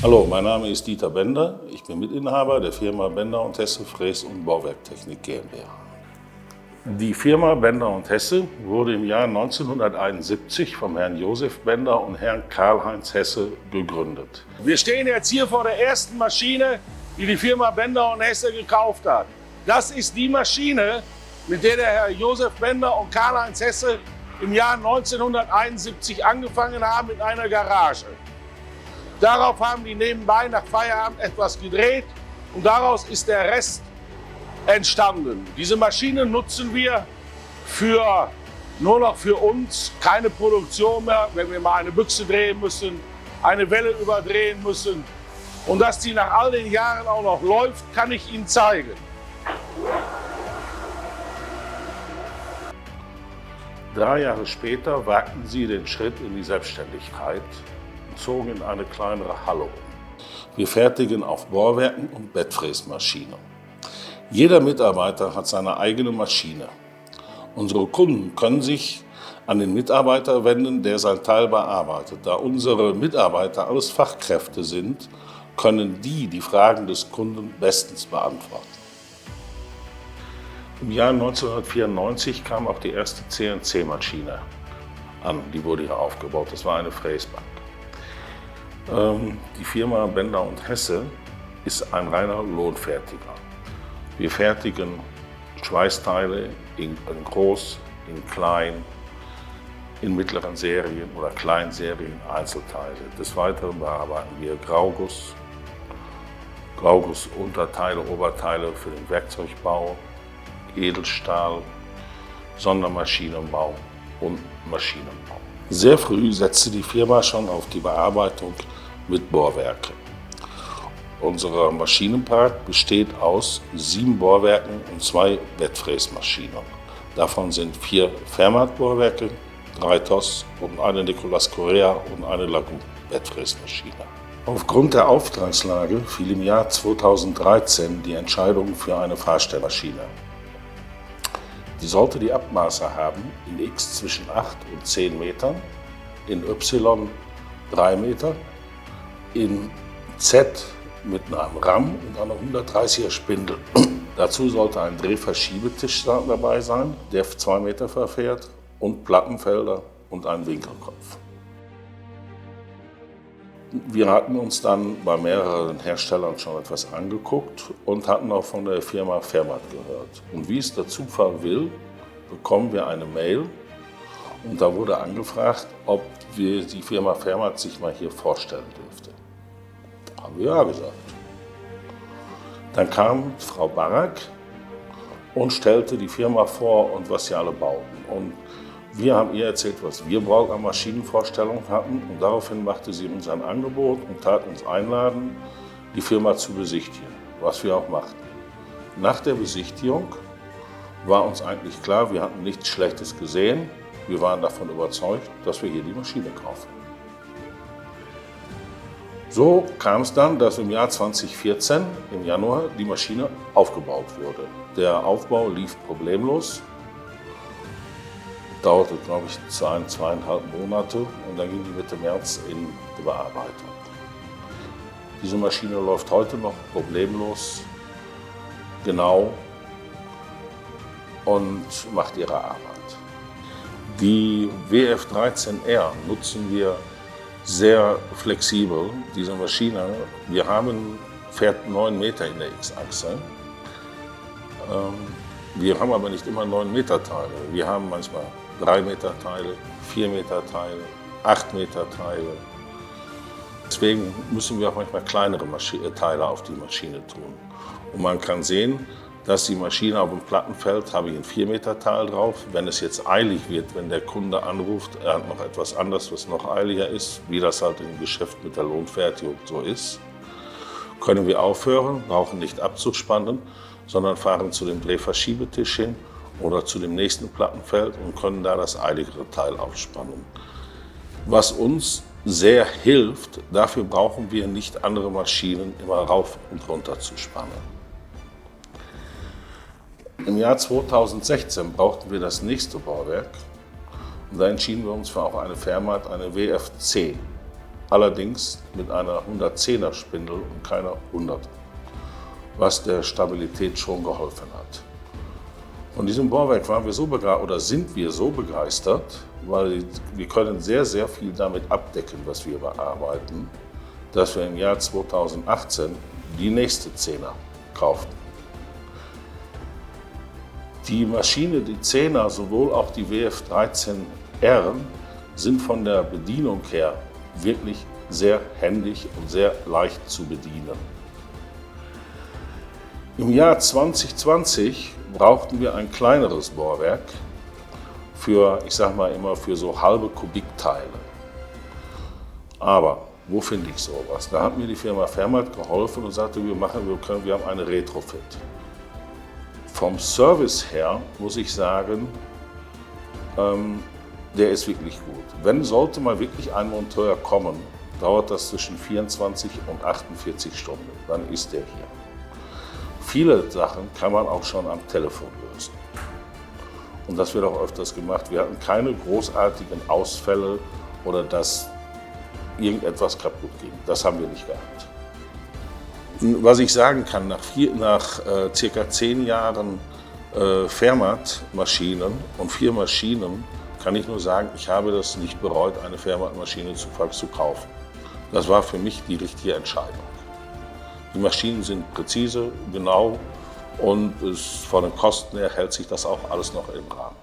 Hallo, mein Name ist Dieter Bender. Ich bin Mitinhaber der Firma Bender und Hesse Fräs- und Bauwerktechnik GmbH. Die Firma Bender und Hesse wurde im Jahr 1971 vom Herrn Josef Bender und Herrn Karl-Heinz Hesse gegründet. Wir stehen jetzt hier vor der ersten Maschine, die die Firma Bender und Hesse gekauft hat. Das ist die Maschine, mit der der Herr Josef Bender und Karl-Heinz Hesse im Jahr 1971 angefangen haben in einer Garage. Darauf haben die nebenbei nach Feierabend etwas gedreht und daraus ist der Rest entstanden. Diese Maschine nutzen wir nur noch für uns, keine Produktion mehr, wenn wir mal eine Büchse drehen müssen, eine Welle überdrehen müssen. Und dass die nach all den Jahren auch noch läuft, kann ich Ihnen zeigen. Drei Jahre später wagten sie den Schritt in die Selbstständigkeit und zogen in eine kleinere Halle um. Wir fertigen auf Bohrwerken und Bettfräsmaschinen. Jeder Mitarbeiter hat seine eigene Maschine. Unsere Kunden können sich an den Mitarbeiter wenden, der sein Teil bearbeitet. Da unsere Mitarbeiter alles Fachkräfte sind, können die Fragen des Kunden bestens beantworten. Im Jahr 1994 kam auch die erste CNC-Maschine an, die wurde hier aufgebaut. Das war eine Fräsbank. Die Firma Bender und Hesse ist ein reiner Lohnfertiger. Wir fertigen Schweißteile in groß, in klein, in mittleren Serien oder Kleinserien Einzelteile. Des Weiteren bearbeiten wir Grauguss, Unterteile, Oberteile für den Werkzeugbau, Edelstahl, Sondermaschinenbau und Maschinenbau. Sehr früh setzte die Firma schon auf die Bearbeitung mit Bohrwerken. Unser Maschinenpark besteht aus 7 Bohrwerken und 2 Bettfräsmaschinen. Davon sind 4 Fermat-Bohrwerke, 3 TOS und eine Nicolas Correa und eine Lagu Bettfräsmaschine. Aufgrund der Auftragslage fiel im Jahr 2013 die Entscheidung für eine Fahrstellmaschine. Die sollte die Abmaße haben in X zwischen 8 und 10 Metern, in Y 3 Meter, in Z mit einem RAM und einer 130er Spindel. Dazu sollte ein Drehverschiebetisch dabei sein, der 2 Meter verfährt, und Plattenfelder und ein Winkelkopf. Wir hatten uns dann bei mehreren Herstellern schon etwas angeguckt und hatten auch von der Firma Fermat gehört. Und wie es der Zufall will, bekommen wir eine Mail und da wurde angefragt, ob wir die Firma Fermat sich mal hier vorstellen dürfte. Haben wir ja gesagt. Dann kam Frau Barak und stellte die Firma vor und was sie alle bauten. Und wir haben ihr erzählt, was wir an Maschinenvorstellungen hatten und daraufhin machte sie uns ein Angebot und tat uns einladen, die Firma zu besichtigen, was wir auch machten. Nach der Besichtigung war uns eigentlich klar, wir hatten nichts Schlechtes gesehen, wir waren davon überzeugt, dass wir hier die Maschine kaufen. So kam es dann, dass im Jahr 2014, im Januar, die Maschine aufgebaut wurde. Der Aufbau lief problemlos. Dauerte, glaube ich, 2,5 Monate und dann ging die Mitte März in die Bearbeitung. Diese Maschine läuft heute noch problemlos, genau und macht ihre Arbeit. Die WF13R nutzen wir sehr flexibel, diese Maschine. Fährt 9 Meter in der X-Achse. Wir haben aber nicht immer 9 Meter Teile. Wir haben manchmal 3 Meter Teile, 4 Meter Teile, 8 Meter Teile. Deswegen müssen wir auch manchmal kleinere Teile auf die Maschine tun. Und man kann sehen, dass die Maschine auf dem Plattenfeld, habe ich ein 4 Meter Teil drauf. Wenn es jetzt eilig wird, wenn der Kunde anruft, er hat noch etwas anderes, was noch eiliger ist, wie das halt im Geschäft mit der Lohnfertigung so ist, können wir aufhören, brauchen nicht abzuspannen, sondern fahren zu dem Drehverschiebetisch hin oder zu dem nächsten Plattenfeld und können da das eiligere Teil aufspannen. Was uns sehr hilft, dafür brauchen wir nicht andere Maschinen immer rauf und runter zu spannen. Im Jahr 2016 brauchten wir das nächste Bauwerk und da entschieden wir uns für auch eine Fermat, eine WF10. allerdings mit einer 110er Spindel und keiner 100er, was der Stabilität schon geholfen hat. Von diesem Bohrwerk sind wir so begeistert, weil wir können sehr, sehr viel damit abdecken, was wir bearbeiten, dass wir im Jahr 2018 die nächste 10er kauften. Die Maschine, die 10er, sowohl auch die WF13R, sind von der Bedienung her wirklich sehr händig und sehr leicht zu bedienen. Im Jahr 2020 brauchten wir ein kleineres Bohrwerk für, ich sag mal immer, für so halbe Kubikteile. Aber wo finde ich sowas? Da hat mir die Firma Fermat geholfen und sagte, wir haben eine Retrofit. Vom Service her muss ich sagen, der ist wirklich gut. Sollte mal wirklich ein Monteur kommen, dauert das zwischen 24 und 48 Stunden. Dann ist der hier. Viele Sachen kann man auch schon am Telefon lösen. Und das wird auch öfters gemacht. Wir hatten keine großartigen Ausfälle oder dass irgendetwas kaputt ging. Das haben wir nicht gehabt. Was ich sagen kann, nach circa 10 Jahren Fermat-Maschinen und 4 Maschinen, kann ich nur sagen, ich habe das nicht bereut, eine Fermat-Maschine zu kaufen. Das war für mich die richtige Entscheidung. Die Maschinen sind präzise, genau und von den Kosten her hält sich das auch alles noch im Rahmen.